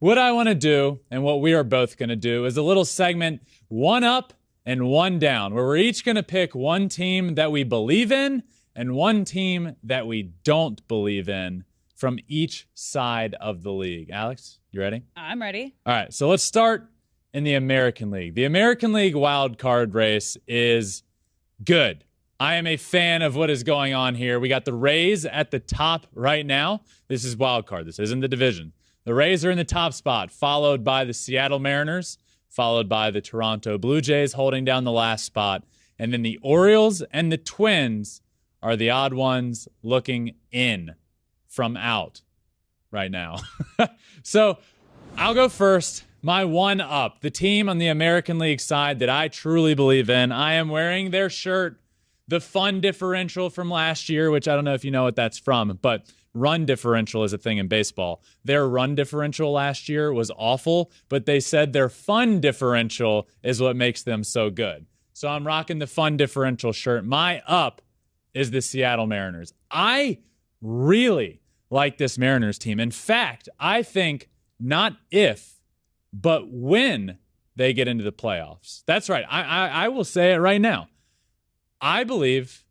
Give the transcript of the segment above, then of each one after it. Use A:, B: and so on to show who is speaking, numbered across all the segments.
A: what I want to do and what we are both going to do is a little segment, one up and one down, where we're each going to pick one team that we believe in and one team that we don't believe in from each side of the league. Alex, you ready?
B: I'm ready.
A: All right, so let's start in the American League. The American League wild card race is good. I am a fan of what is going on here. We got the Rays at the top right now. This is wild card. This isn't the division. The Rays are in the top spot, followed by the Seattle Mariners, followed by the Toronto Blue Jays holding down the last spot. And then the Orioles and the Twins are the odd ones looking in from out right now. So I'll go first. My one up, the team on the American League side that I truly believe in. I am wearing their shirt, the fun differential from last year, which I don't know if you know what that's from, but run differential is a thing in baseball. Their run differential last year was awful, but they said their fun differential is what makes them so good. So I'm rocking the fun differential shirt. My up is the Seattle Mariners. I really like this Mariners team. In fact, I think not if, but when they get into the playoffs. That's right. I will say it right now. I believe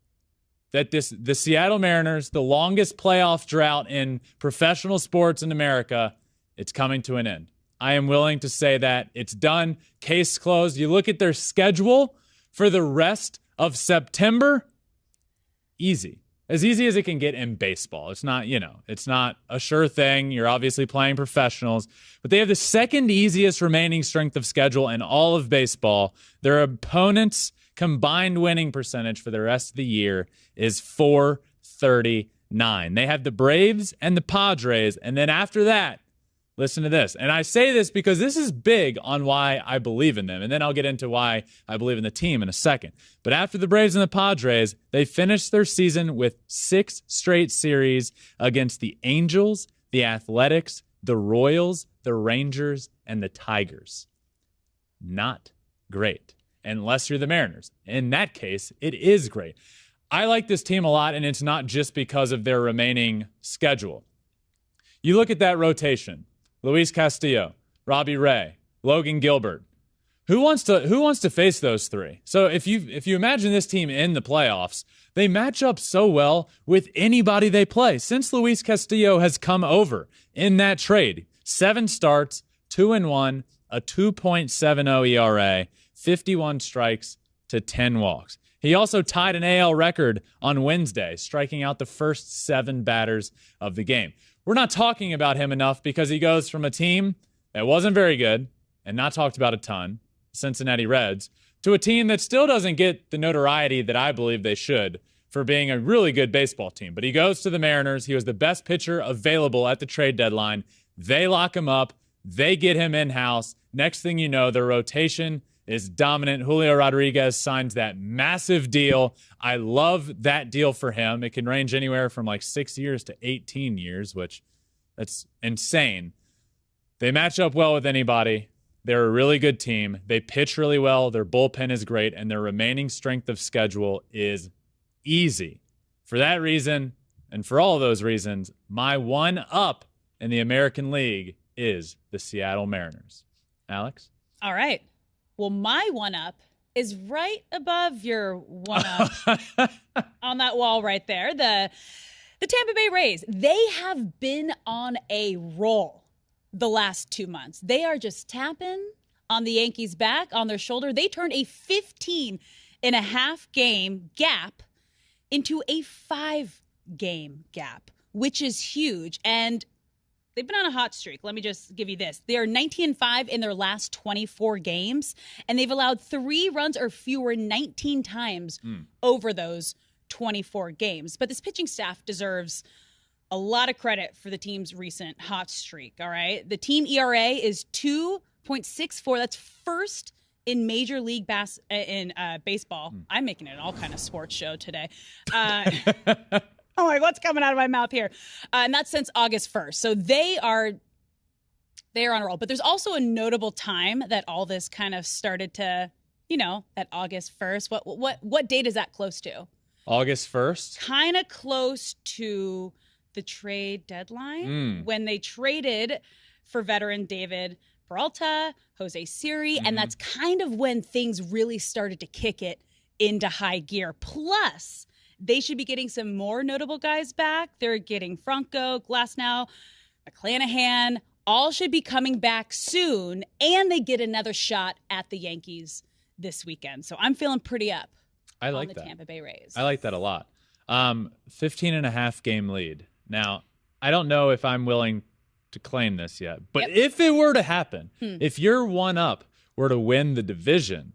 A: that the Seattle Mariners, the longest playoff drought in professional sports in America, it's coming to an end. I am willing to say that it's done. Case closed. You look at their schedule for the rest of September, easy. As easy as it can get in baseball. It's not, it's not a sure thing. You're obviously playing professionals, but they have the second easiest remaining strength of schedule in all of baseball. Their opponents' combined winning percentage for the rest of the year is .439. They have the Braves and the Padres, and then after that, listen to this. And I say this because this is big on why I believe in them. And then I'll get into why I believe in the team in a second. But after the Braves and the Padres, they finished their season with 6 straight series against the Angels, the Athletics, the Royals, the Rangers, and the Tigers. Not great, unless you're the Mariners. In that case, it is great. I like this team a lot, and it's not just because of their remaining schedule. You look at that rotation. Luis Castillo, Robbie Ray, Logan Gilbert. Who wants to face those three? So if you imagine this team in the playoffs, they match up so well with anybody they play. Since Luis Castillo has come over in that trade, 7 starts, 2-1, a 2.70 ERA, 51 strikes to 10 walks. He also tied an AL record on Wednesday, striking out the first 7 batters of the game. We're not talking about him enough because he goes from a team that wasn't very good and not talked about a ton, Cincinnati Reds, to a team that still doesn't get the notoriety that I believe they should for being a really good baseball team. But he goes to the Mariners. He was the best pitcher available at the trade deadline. They lock him up. They get him in-house. Next thing you know, their rotation is dominant. Julio Rodriguez signs that massive deal. I love that deal for him. It can range anywhere from like 6 years to 18 years, which that's insane. They match up well with anybody. They're a really good team. They pitch really well. Their bullpen is great, and their remaining strength of schedule is easy. For that reason, and for all of those reasons, my one up in the American League is the Seattle Mariners. Alex?
B: All right. Well, my one-up is right above your one-up on that wall right there. The Tampa Bay Rays, they have been on a roll the last 2 months. They are just tapping on the Yankees' back, on their shoulder. They turned a 15-and-a-half game gap into a 5-game gap, which is huge. And they've been on a hot streak. Let me just give you this. They are 19-5 in their last 24 games, and they've allowed 3 runs or fewer 19 times over those 24 games. But this pitching staff deserves a lot of credit for the team's recent hot streak, all right? The team ERA is 2.64. That's first in Major League Baseball. I'm making it all kind of sports show today. Oh, my, what's coming out of my mouth here? And that's since August 1st. So they are on a roll. But there's also a notable time that all this kind of started to, that August 1st. What date is that close to?
A: August 1st?
B: Kind of close to the trade deadline when they traded for veteran David Peralta, Jose Siri, and that's kind of when things really started to kick it into high gear. Plus, they should be getting some more notable guys back. They're getting Franco, Glasnow, McClanahan, all should be coming back soon, and they get another shot at the Yankees this weekend. So I'm feeling pretty up on the Tampa Bay Rays.
A: I like that a lot. 15.5 game lead. Now, I don't know if I'm willing to claim this yet, but if it were to happen, if your one up were to win the division,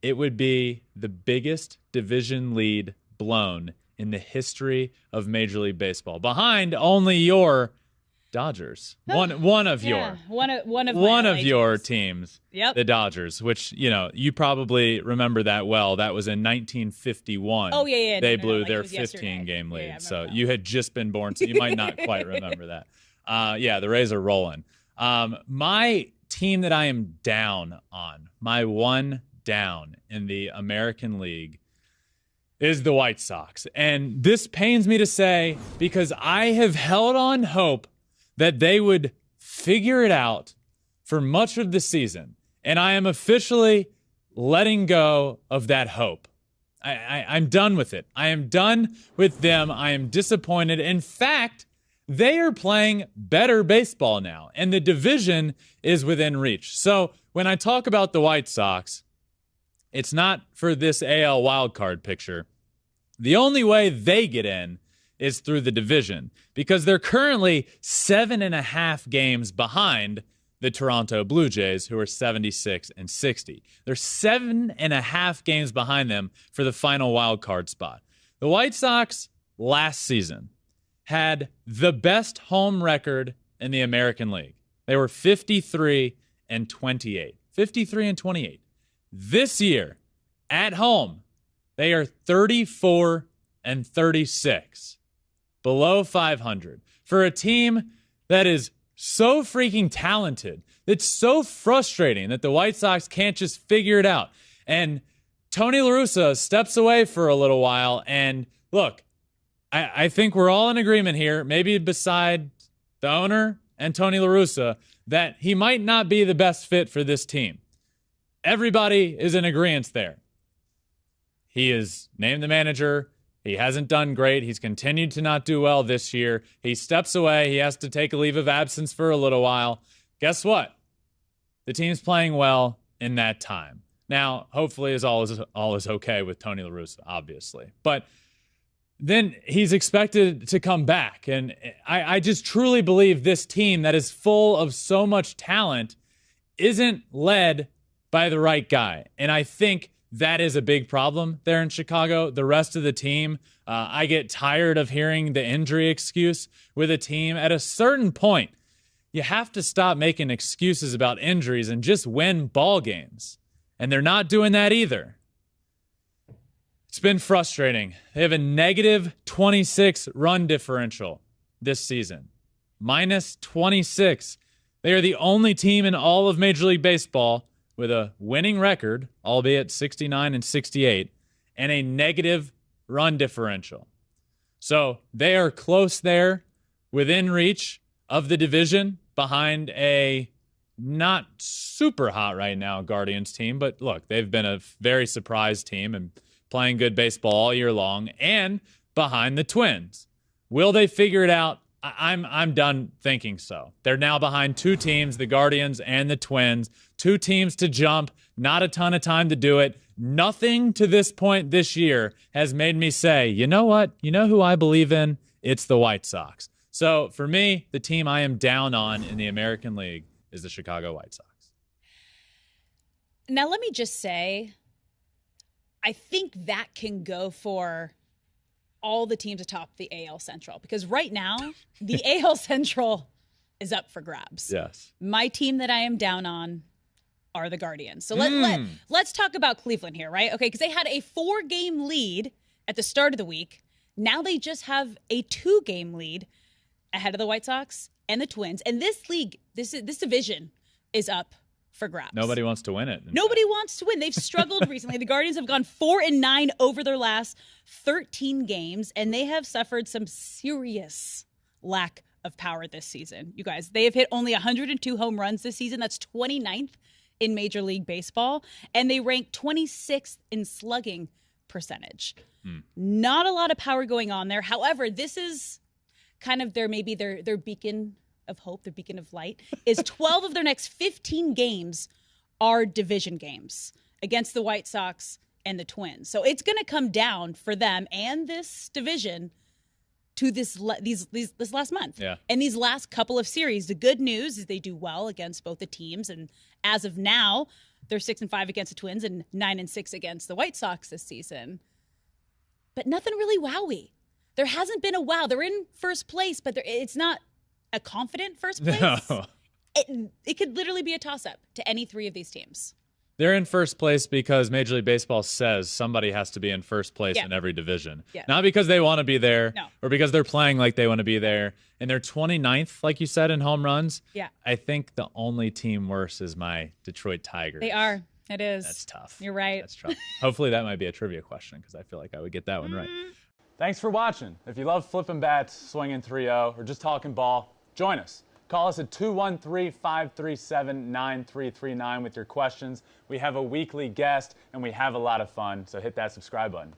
A: it would be the biggest division lead blown in the history of Major League Baseball, behind only your Dodgers. One of your teams, the Dodgers, which you probably remember that well. That was in 1951.
B: Oh yeah.
A: They blew their 15-game lead. So you had just been born, so you might not quite remember that. The Rays are rolling. My team that I am down on, my one down in the American League, is the White Sox. And this pains me to say because I have held on hope that they would figure it out for much of the season. And I am officially letting go of that hope. I'm done with it. I am done with them. I am disappointed. In fact, they are playing better baseball now, and the division is within reach. So when I talk about the White Sox, it's not for this AL wildcard picture. The only way they get in is through the division because they're currently 7.5 games behind the Toronto Blue Jays, who are 76 and 60. They're 7.5 games behind them for the final wild card spot. The White Sox last season had the best home record in the American League. They were 53 and 28. 53 and 28. This year, at home, they are 34 and 36. Below 500. For a team that is so freaking talented, that's so frustrating that the White Sox can't just figure it out. And Tony La Russa steps away for a little while. And look, I think we're all in agreement here, maybe beside the owner and Tony La Russa, that he might not be the best fit for this team. Everybody is in agreement there. He is named the manager. He hasn't done great. He's continued to not do well this year. He steps away. He has to take a leave of absence for a little while. Guess what? The team's playing well in that time. Now, hopefully, all is okay with Tony La Russa, obviously. But then he's expected to come back. And I just truly believe this team that is full of so much talent isn't led by the right guy. And I think that is a big problem there in Chicago. The rest of the team, I get tired of hearing the injury excuse with a team. At a certain point, you have to stop making excuses about injuries and just win ball games. And they're not doing that either. It's been frustrating. They have a negative 26 run differential this season. Minus 26. They are the only team in all of Major League Baseball with a winning record, albeit 69 and 68, and a negative run differential. So they are close there, within reach of the division, behind a not super hot right now Guardians team. But look, they've been a very surprise team and playing good baseball all year long, and behind the Twins. Will they figure it out? I'm done thinking so. They're now behind two teams, the Guardians and the Twins. Two teams to jump, not a ton of time to do it. Nothing to this point this year has made me say, you know what? You know who I believe in? It's the White Sox. So for me, the team I am down on in the American League is the Chicago White Sox.
B: Now, let me just say, I think that can go for all the teams atop the AL Central, because right now the AL Central is up for grabs.
A: Yes.
B: My team that I am down on are the Guardians. So let's talk about Cleveland here, right? Okay, because they had a 4-game lead at the start of the week. Now they just have a 2-game lead ahead of the White Sox and the Twins. And this league, this division is up for grabs.
A: Nobody wants to win it.
B: Nobody wants to win. They've struggled recently. The Guardians have gone 4-9 over their last 13 games, and they have suffered some serious lack of power this season. You guys, they have hit only 102 home runs this season. That's 29th in Major League Baseball. And they rank 26th in slugging percentage. Not a lot of power going on there. However, this is kind of their beacon of hope, their beacon of light, is 12 of their next 15 games are division games against the White Sox and the Twins. So it's going to come down for them and this division to this last month.
A: Yeah.
B: And these last couple of series. The good news is they do well against both the teams. And as of now, they're 6-5 against the Twins and 9-6 against the White Sox this season. But nothing really wowy. There hasn't been a wow. They're in first place, but it's not a confident first place.
A: No.
B: It could literally be a toss-up to any three of these teams.
A: They're in first place because Major League Baseball says somebody has to be in first place in every division.
B: Yeah.
A: Not because they want to be there or because they're playing like they want to be there. And they're 29th, like you said, in home runs.
B: Yeah.
A: I think the only team worse is my Detroit Tigers.
B: They are. It is.
A: That's tough.
B: You're right.
A: That's tough. Hopefully that might be a trivia question because I feel like I would get that one right.
C: Thanks for watching. If you love flipping bats, swinging 3-0, or just talking ball, join us. Call us at 213-537-9339 with your questions. We have a weekly guest, and we have a lot of fun, so hit that subscribe button.